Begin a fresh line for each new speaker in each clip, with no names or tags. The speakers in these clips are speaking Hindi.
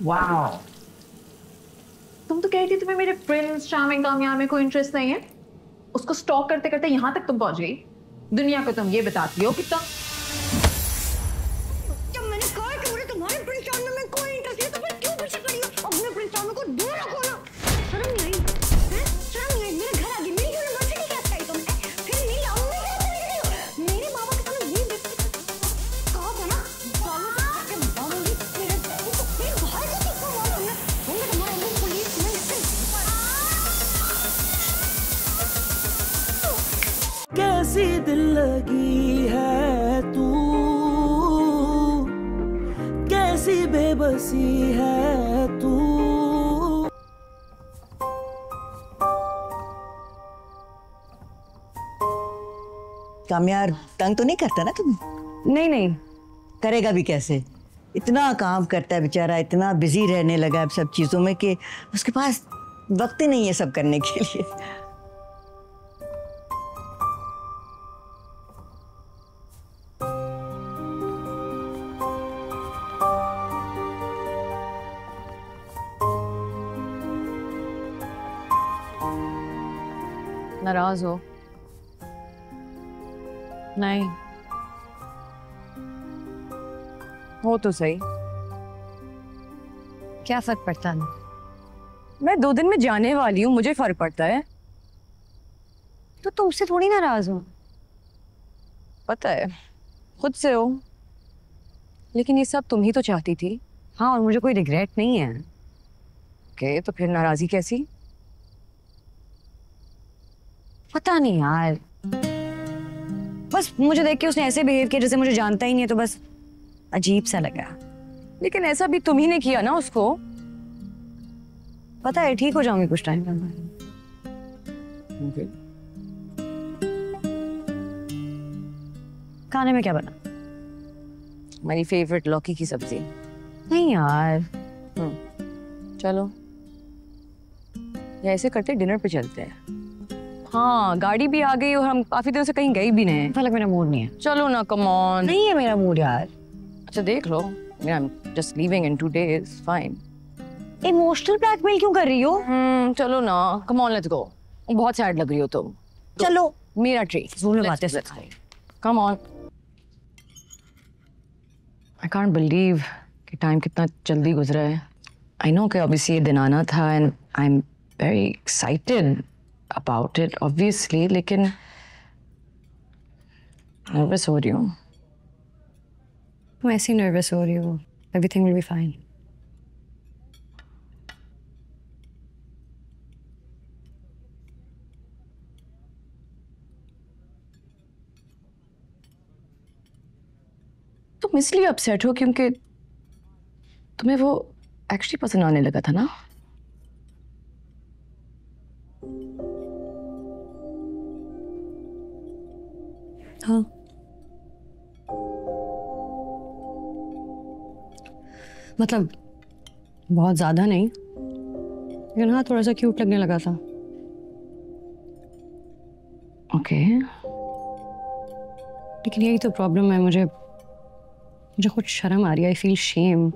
वाओ, तुम तो कह रही थी तुम्हें मेरे प्रिंस चार्मिंग कामयाब में कोई इंटरेस्ट नहीं है। उसको स्टॉक करते करते यहाँ तक तुम पहुंच गई। दुनिया को तुम ये बताती हो कि तुम
जब मैंने कहा कि मुझे तुम्हारे प्रिंस चार्मिंग में कोई इंटरेस्ट नहीं तो फिर क्यों पीछे पड़ी हो? अपने प्रिंस चार्मिंग को दूर रखो ना। शर्म नहीं आई? हैं? शर्म नहीं आई? मेरे घर आ गई, मेरी यूनिवर्सिटी क्या चाहिए तुमने? फिर मेरी अम्मी क्या चली गई हो? मेरे बाबा के सामने ये कहा था ना, बालों से काट के मारूंगी तेरे डैडी को। फिर बाहर से किसको मारा तुमने? तुमने तुम्हारे अम्मी पुलिस में
कैसी दिल लगी है तू, कैसी बेबसी है तू।
कामयार तंग तो नहीं करता ना तुम?
नहीं नहीं,
करेगा भी कैसे? इतना काम करता है बेचारा, इतना बिजी रहने लगा अब सब चीजों में कि उसके पास वक्त ही नहीं है सब करने के लिए।
नाराज हो? नहीं हो तो सही, क्या फर्क पड़ता है? मैं 2 दिन में जाने वाली हूँ, मुझे फर्क पड़ता है।
तो तुमसे थोड़ी नाराज हो।
पता है, खुद से हो, लेकिन ये सब तुम ही तो चाहती थी।
हाँ, और मुझे कोई रिग्रेट नहीं है।
ओके, तो फिर नाराजगी कैसी?
पता नहीं यार, बस मुझे देख के उसने ऐसे बिहेव किया जैसे मुझे जानता ही नहीं है, तो बस अजीब सा लगा।
लेकिन ऐसा भी तुम ही ने किया ना उसको।
पता है, ठीक हो जाऊंगी कुछ टाइम में।
okay.
खाने में क्या बना?
मेरी फेवरेट लौकी की सब्जी।
नहीं यार।
चलो, या ऐसे करते डिनर पे चलते हैं। हाँ, गाड़ी भी आ गई और हम काफी दिनों से कहीं गए भी नहीं।
फलक, मेरा मूड नहीं है।
चलो ना, कम ऑन।
नहीं है मेरा मूड यार।
अच्छा देख लो, I'm just leaving in 2 days, fine.
Emotional blackmail क्यों कर रही हो?
चलो ना, come on, let's go. बहुत सैड लग रही हो तुम।
चलो,
मेरा ट्रीट।
ज़रूर में बातें सिखा रही।
Come on. I can't believe कि टाइम कितना जल्दी गुजरा है। I know कि obviously ये दिन आना था and I'm very excited about it, obviously, लेकिन नर्वस हो रही हूँ।
तुम ऐसे ही नर्वस हो रही हो। Everything will be fine.
तुम इसलिए अपसेट हो क्योंकि तुम्हें वो एक्चुअली पसंद आने लगा था ना?
हाँ, मतलब बहुत ज्यादा नहीं, लेकिन हाँ थोड़ा सा क्यूट लगने लगा था।
ओके।
लेकिन यही तो प्रॉब्लम है, मुझे खुद शर्म आ रही है। आई फील शेम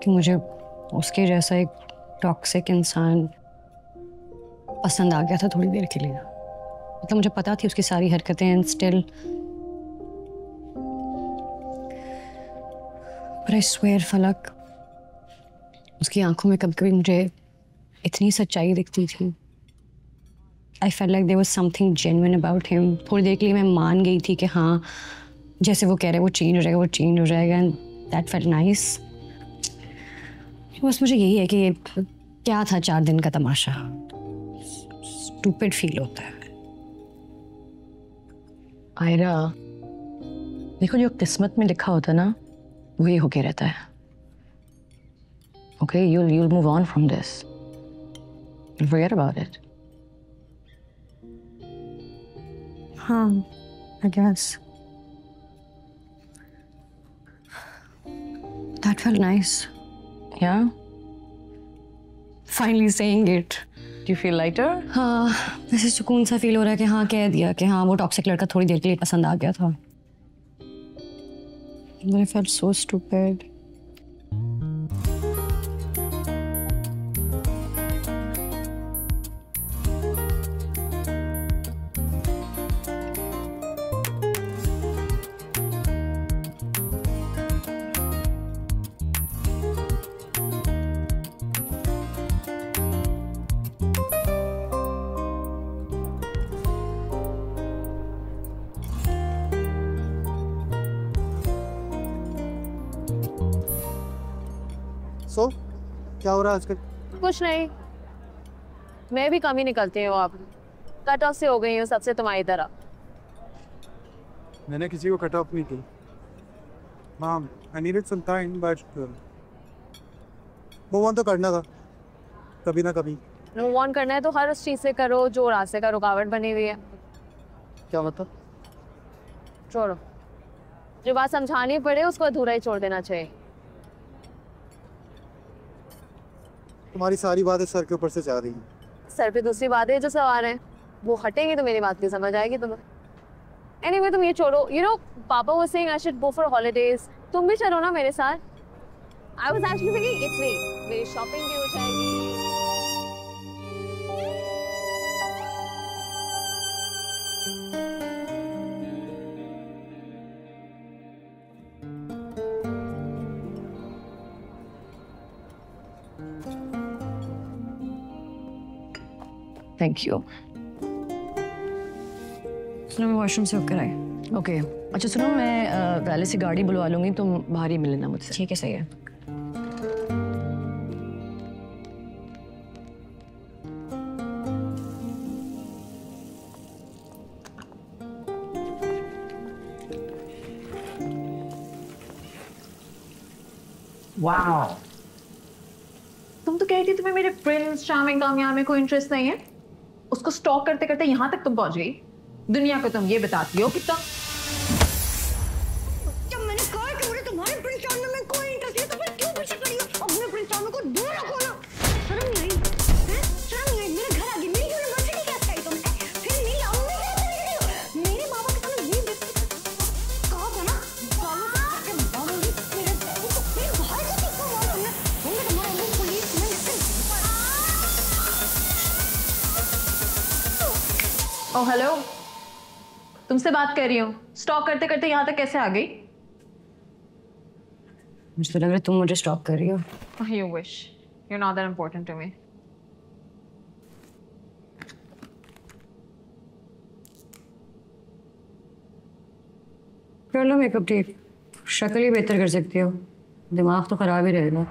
कि मुझे उसके जैसा एक टॉक्सिक इंसान पसंद आ गया था थोड़ी देर के लिए। मतलब मुझे पता थी उसकी सारी हरकतें, एंड स्टिल, पर आई स्वेयर फलक, उसकी आंखों में कभी कभी मुझे इतनी सच्चाई दिखती थी। I felt like there was something genuine about him. थोड़ी देर के लिए मैं मान गई थी कि हाँ, जैसे वो कह रहे हैं वो चेंज हो जाएगा, वो चेंज हो जाएगा, एंड दैट फेल्ट नाइस। बस मुझे यही है कि ये क्या था 4 दिन का तमाशा। स्टूपिड फील होता है।
आयरा, देखो जो किस्मत में लिखा होता ना, वही होके रहता है। Okay, you'll move on from this. You'll forget about it.
हाँ, I guess. That felt nice.
Yeah?
Finally saying it.
Do you feel lighter?
हाँ, वैसे सुकून सा फील हो रहा है कि हाँ कह दिया कि हाँ वो टॉक्सिक लड़का थोड़ी देर के लिए पसंद आ गया था। But I felt so stupid.
सो क्या हो रहा है आजकल?
कुछ नहीं, मैं भी कम ही निकलती हूँ अब। कट ऑफ से हो गई हूँ सबसे तुम्हारी तरह।
मैंने किसी को कट ऑफ नहीं की। Ma'am, I needed some time but move on तो करना था कभी ना कभी।
मूव ऑन करना है तो हर उस चीज़ से करो जो रास्ते का रुकावट बनी हुई है।
क्या मतलब?
छोड़ो, जो बात समझानी पड़े उसको अधूरा ही छोड़ देना चाहिए।
तुम्हारी सारी बातें सर के ऊपर से जा रही हैं।
सर पे दूसरी बातें जो सवार हैं वो हटेंगी तो मेरी बात नहीं समझ आएगी तुम्हें। एनीवे तुम ये छोड़ो। यू नो पापा was saying I should go for holidays. तुम भी चलो ना मेरे साथ। I was actually thinking it's me, मेरी शॉपिंग भी हो जाएगी।
Thank you.
सुनो मैं वॉशरूम से होकर आई।
ओके अच्छा सुनो, मैं पहले से गाड़ी बुलवा लूंगी, तुम बाहर ही मिल लेना मुझसे।
ठीक है सही है।
वाओ, तुम तो कह रही थी तुम्हें मेरे प्रिंस चार्मिंग कामयाब में कोई इंटरेस्ट नहीं है। उसको स्टॉक करते करते यहाँ तक तुम पहुंच गई। दुनिया को तुम ये बताती हो कि तुम
जब मैंने कहा कि मुझे तुम्हारे प्रिंस चार्मिंग में कोई इंटरेस्ट नहीं तो फिर क्यों पीछे करी हो? अपने प्रिंस चार्मिंग को दूर रखो ना। शर्म नहीं आई? हैं? शर्म नहीं आई? मेरे घर आ गई, मेरी यूनिवर्सिटी क्या चाहिए तुम्हें? फिर मेरी अम्मी क्या कर रही हो? मेरे बाबा के सामने ये कहा था ना, बालों से काट के मारूंगी मेरे बाबू को। फिर बाहर से किसको मारा हमने? हमने तुम्हारा अम्मी पुलिस में
ओ हेलो, तुमसे बात कर रही हूँ। स्टॉक करते करते यहाँ तक कैसे आ गई?
मुझे तो लग रहा है तुम मुझे स्टॉप कर रही हो।
You wish. You're not that important to me.
कर लो मेकअप ठीक, शक्ल ही बेहतर कर सकती हो, दिमाग तो खराब ही रहेगा।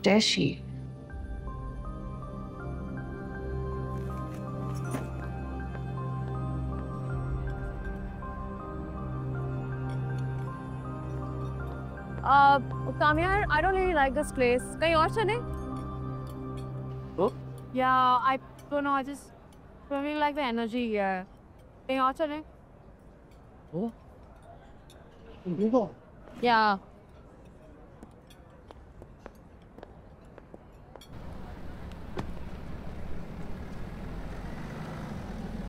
डैशी
कामयार, I don't really like this place. कहीं और चले? Yeah, I don't know. I just don't really like the energy here. कहीं और चले?
Oh?
Yeah.